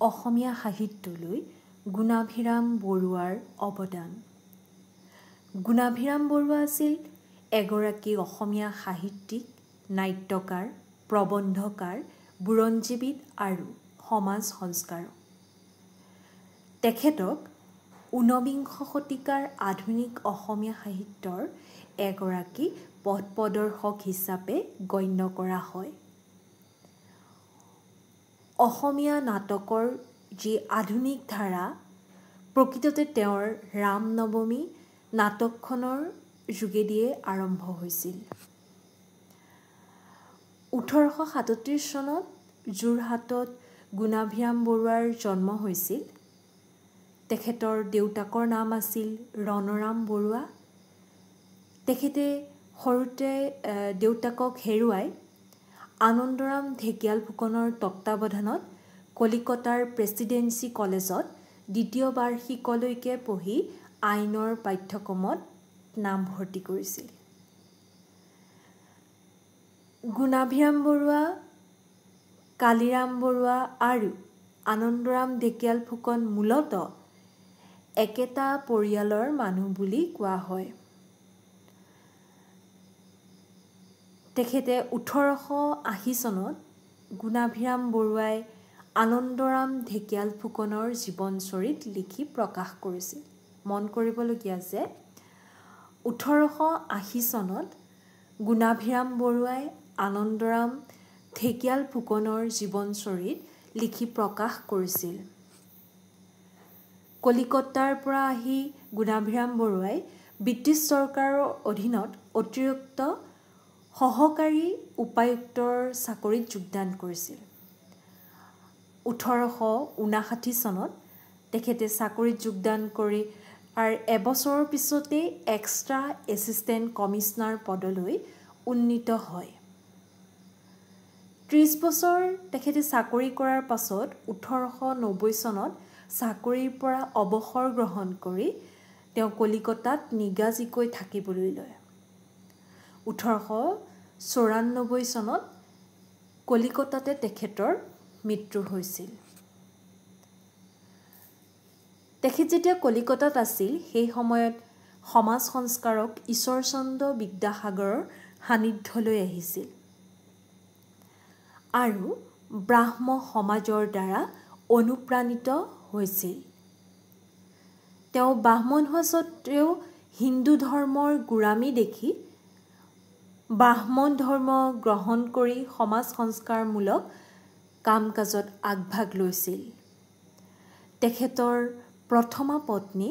অসমীয়া সাহিত্যলৈ গুণাভিৰাম বৰুৱাৰ অৱদান। গুণাভিৰাম বৰুৱা আছিল এগৰাকী অসমীয়া সাহিত্যিক, নাট্যকাৰ, প্ৰবন্ধকাৰ, বুৰঞ্জীবিদ আৰু সমাজ সংস্কাৰক। তেখেতক ঊনবিংশ শতিকাৰ আধুনিক অসমীয়া সাহিত্যৰ এগৰাকী পথপ্ৰদৰ্শক হিচাপে গণ্য কৰা হয়। অসমীয়া নাটকৰ যি আধুনিক ধাৰা প্ৰকৃততে তেওঁৰ ৰাম নৱমী নাটকখনৰ যোগেদিয়ে আৰম্ভ হৈছিল। 1837 চনত যোৰহাটত গুণাভিৰাম বৰুৱাৰ জন্ম হৈছিল। তেখেতৰ দেউতাকৰ নাম আছিল ৰণৰাম বৰুৱা। তেখেতে সৰুতে দেউতাকক হেৰুৱাই আনন্দৰাম ঢেকিয়াল ফুকনৰ তত্বাৱধানত কলিকতাৰ প্ৰেছিডেন্সি কলেজত দ্বিতীয় বাৰ্ষিকলৈকে পঢ়ি আইনৰ পাঠ্যক্ৰমত নামভৰ্তি কৰিছিল। গুণাভিৰাম বৰুৱা, কালিৰাম বৰুৱা আৰু আনন্দৰাম ঢেকিয়াল ফুকন মূলতঃ একেটা পৰিয়ালৰ মানুহ বুলি কোৱা হয়। তেখেতে 1880 চনত গুণাভিৰাম বৰুৱাই আনন্দৰাম ঢেকিয়াল ফুকনৰ জীৱনচৰিত লিখি প্ৰকাশ কৰিছিল। মন কৰিবলগীয়া যে 1880 চনত গুণাভিৰাম বৰুৱাই আনন্দৰাম ঢেকিয়াল ফুকনৰ জীৱনচৰিত লিখি প্ৰকাশ কৰিছিল। কলিকতাৰ পৰা আহি গুণাভিৰাম বৰুৱাই ব্ৰিটিছ চৰকাৰৰ অধীনত অতিৰিক্ত সহকাৰী উপায়ুক্তৰ চাকৰিত যোগদান কৰিছিল। 1859 চনত তেখেতে চাকৰিত যোগদান কৰি আৰু এবছৰৰ পিছতেই এক্সট্ৰা এছিষ্টেণ্ট কমিছনাৰ পদলৈ উন্নীত হয়। 30 বছৰ তেখেতে চাকৰি কৰাৰ পাছত 1890 চনত চাকৰিৰ পৰা অৱসৰ গ্ৰহণ কৰি তেওঁ কলিকতাত নিগাজীকৈ থাকিবলৈ লয়। 1894 চনত কলিকতাতে তেখেতৰ মৃত্যু হৈছিল। তেখেত যেতিয়া কলিকতাত আছিল সেই সময়ত সমাজ সংস্কাৰক ঈশ্বৰচন্দ্ৰ বিদ্যাসাগৰৰ সান্নিধ্যলৈ আহিছিল আৰু ব্ৰাহ্ম সমাজৰ দ্বাৰা অনুপ্ৰাণিত হৈছিল। তেওঁ ব্ৰাহ্মণ হোৱা স্বত্বেও হিন্দু ধৰ্মৰ গোড়ামী দেখি ব্ৰাহ্মণ ধৰ্ম গ্ৰহণ কৰি সমাজ সংস্কাৰমূলক কাম-কাজত আগভাগ লৈছিল। তেখেতৰ প্ৰথমা পত্নী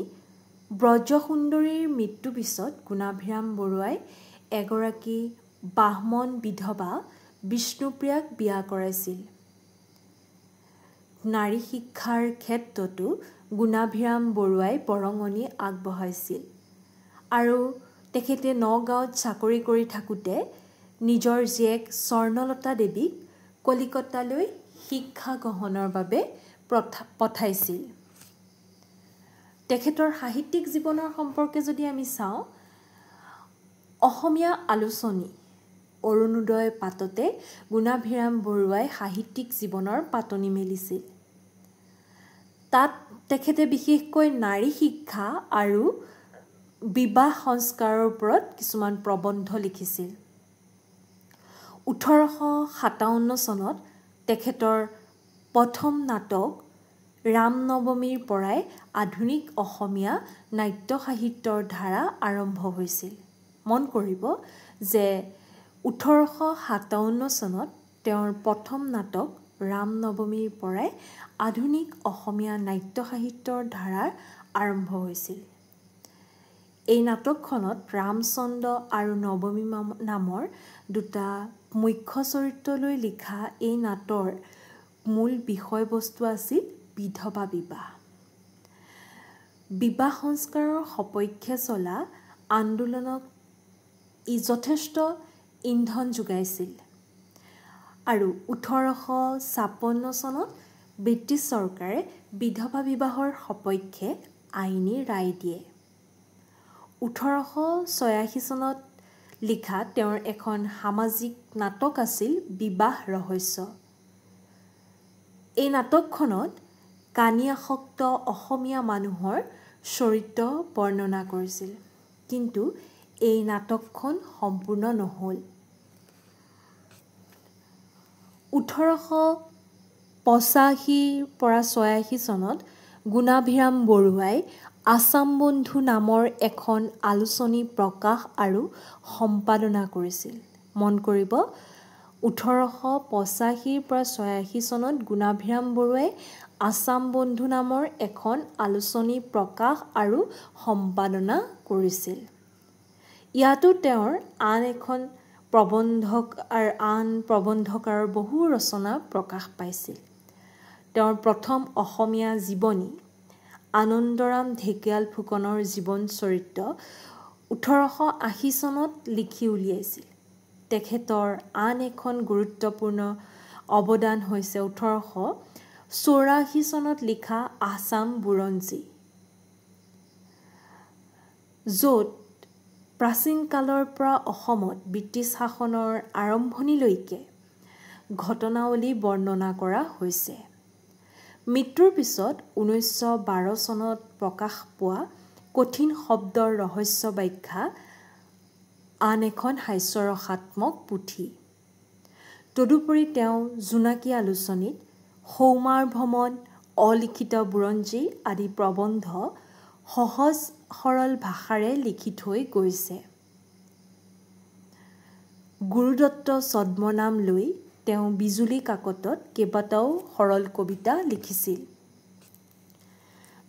ব্ৰজসুন্দৰীৰ মৃত্যুৰ পিছত গুণাভিৰাম বৰুৱাই এগৰাকী ব্ৰাহ্মণ বিধৱা বিষ্ণুপ্ৰিয়াক বিয়া কৰাইছিল। নাৰী শিক্ষাৰ ক্ষেত্ৰতো গুণাভিৰাম বৰুৱাই বৰঙণি আগবঢ়াইছিল আৰু তেখেতে নগাঁৱত চাকৰি কৰি থাকোঁতে নিজৰ জীয়েক স্বৰ্ণলতা দেৱীক কলিকতালৈ শিক্ষা গ্ৰহণৰ বাবে পঠাইছিল। তেখেতৰ সাহিত্যিক জীৱনৰ সম্পৰ্কে যদি আমি চাওঁ, অসমীয়া আলোচনী অৰুণোদয় পাততে গুণাভিৰাম বৰুৱাই সাহিত্যিক জীৱনৰ পাতনি মেলিছিল। তাত তেখেতে বিশেষকৈ নাৰী শিক্ষা আৰু বিবাহ সংস্কাৰৰ ওপৰত কিছুমান প্ৰবন্ধ লিখিছিল। 1857 চনত তেখেতৰ প্ৰথম নাটক ৰাম নৱমীৰ পৰাই আধুনিক অসমীয়া নাট্য সাহিত্যৰ ধাৰা আৰম্ভ হৈছিল। মন কৰিব যে 1857 চনত তেওঁৰ প্ৰথম নাটক ৰাম নৱমীৰ পৰাই আধুনিক অসমীয়া নাট্য সাহিত্যৰ ধাৰাৰ আৰম্ভ হৈছিল। এই নাটকখনত ৰামচন্দ্ৰ আৰু নৱমী নামৰ দুটা মুখ্য চৰিত্ৰলৈ লিখা এই নাটৰ মূল বিষয়বস্তু আছিল বিধৱা বিবাহ। বিবাহ সংস্কাৰৰ সপক্ষে চলা আন্দোলনক ই যথেষ্ট ইন্ধন যোগাইছিল আৰু 1856 চনত ব্ৰিটিছ চৰকাৰে বিধৱা বিবাহৰ সপক্ষে আইনী ৰায় দিয়ে। 1886 চনত লিখা তেওঁৰ এখন সামাজিক নাটক আছিল বিবাহ ৰহস্য। এই নাটকখনত কানিয়াসক্ত অসমীয়া মানুহৰ চৰিত্ৰ বৰ্ণনা কৰিছিল। কিন্তু এই নাটকখন সম্পূৰ্ণ নহ'ল। 1885-86 চনত গুণাভিৰাম বৰুৱাই আছাম বন্ধু নামৰ এখন আলোচনী প্ৰকাশ আৰু সম্পাদনা কৰিছিল। মন কৰিব, 1885-86 চনত গুণাভিৰাম বৰুৱাই আছাম বন্ধু নামৰ এখন আলোচনী প্ৰকাশ আৰু সম্পাদনা কৰিছিল। ইয়াতো তেওঁৰ আন প্ৰবন্ধকাৰ বহু ৰচনা প্ৰকাশ পাইছিল। তেওঁৰ প্ৰথম অসমীয়া জীৱনী আনন্দৰাম ঢেকিয়াল ফুকনৰ জীৱন চৰিত্ৰ 1880 চনত লিখি উলিয়াইছিল। তেখেতৰ আন এখন গুৰুত্বপূৰ্ণ অৱদান হৈছে 1884 চনত লিখা আছাম বুৰঞ্জী, য'ত প্ৰাচীন কালৰ পৰা অসমত ব্ৰিটিছ শাসনৰ আৰম্ভণিলৈকে ঘটনাৱলী বৰ্ণনা কৰা হৈছে। মৃত্যুৰ পিছত 1912 চনত প্ৰকাশ পোৱা কঠিন শব্দৰ ৰহস্য ব্যাখ্যা আন এখন হাস্যৰসাত্মক পুথি। তদুপৰি তেওঁ জোনাকী আলোচনীত সৌমাৰ ভ্ৰমণ, অলিখিত বুৰঞ্জী আদি প্ৰবন্ধ সহজ সৰল ভাষাৰে লিখি থৈ গৈছে। গুৰুদত্ত ছদ্মনাম লৈ তেওঁ বিজুলী কাকতত কেইবাটাও সৰল কবিতা লিখিছিল।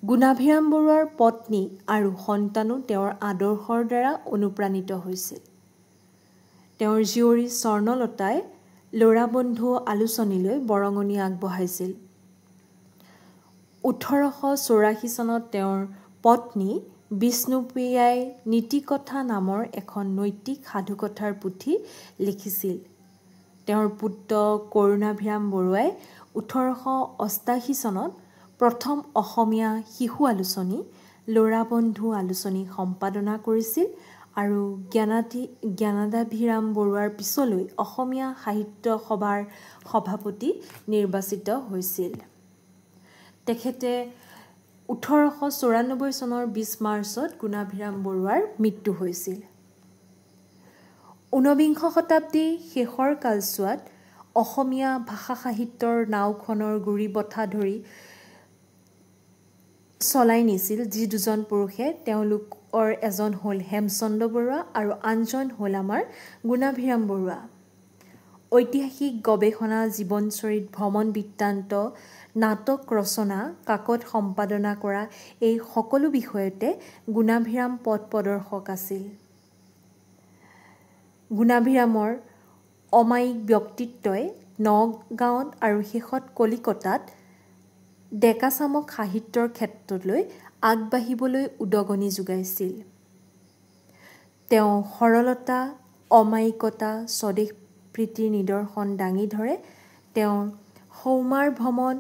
গুণাভিৰাম বৰুৱাৰ পত্নী আৰু সন্তানো তেওঁৰ আদৰ্শৰ দ্বাৰা অনুপ্ৰাণিত হৈছিল। তেওঁৰ জীয়ৰী স্বৰ্ণলতাই ল'ৰাবন্ধু আলোচনীলৈ বৰঙণি আগবঢ়াইছিল। 1884 চনত তেওঁৰ পত্নী বিষ্ণুপ্ৰিয়াই নীতিকথা নামৰ এখন নৈতিক সাধুকথাৰ পুথি লিখিছিল। তেওঁৰ পুত্ৰ কৰুণাভিৰাম বৰুৱাই 1888 চনত প্ৰথম অসমীয়া শিশু আলোচনী ল'ৰাবন্ধু আলোচনী সম্পাদনা কৰিছিল আৰু জ্ঞানাদাভিৰাম বৰুৱাৰ পিছলৈ অসমীয়া সাহিত্য সভাৰ সভাপতি নিৰ্বাচিত হৈছিল। তেখেতে 1894 চনৰ 20 মাৰ্চত গুণাভিৰাম বৰুৱাৰ মৃত্যু হৈছিল। ঊনবিংশ শতাব্দীৰ শেষৰ কালছোৱাত অসমীয়া ভাষা সাহিত্যৰ নাওখনৰ গুৰি বঠা ধৰি চলাই নিছিল যি দুজন পুৰুষে। তেওঁলোকৰ এজন হ'ল হেমচন্দ্ৰ বৰুৱা আৰু আনজন হ'ল আমাৰ গুণাভিৰাম বৰুৱা। ঐতিহাসিক গৱেষণা, জীৱনচৰিত, ভ্ৰমণ বৃত্তান্ত, নাটক ৰচনা, কাকত সম্পাদনা কৰা এই সকলো বিষয়তে গুণাভিৰাম পথ প্ৰদৰ্শক আছিল। গুণাভিৰামৰ অমায়িক ব্যক্তিত্বই নগাঁৱত আৰু শেষত কলিকতাত ডেকাচামক সাহিত্যৰ ক্ষেত্ৰলৈ আগবাঢ়িবলৈ উদগনি যোগাইছিল। তেওঁ সৰলতা, অমায়িকতা, স্বদেশ প্ৰীতিৰ নিদৰ্শন দাঙি ধৰে। তেওঁৰ সৌমাৰ ভ্ৰমণ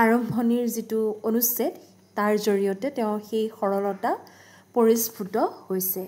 আৰম্ভণিৰ যিটো অনুচ্ছেদ তাৰ জৰিয়তে তেওঁ সেই সৰলতা পৰিস্ফুট হৈছে।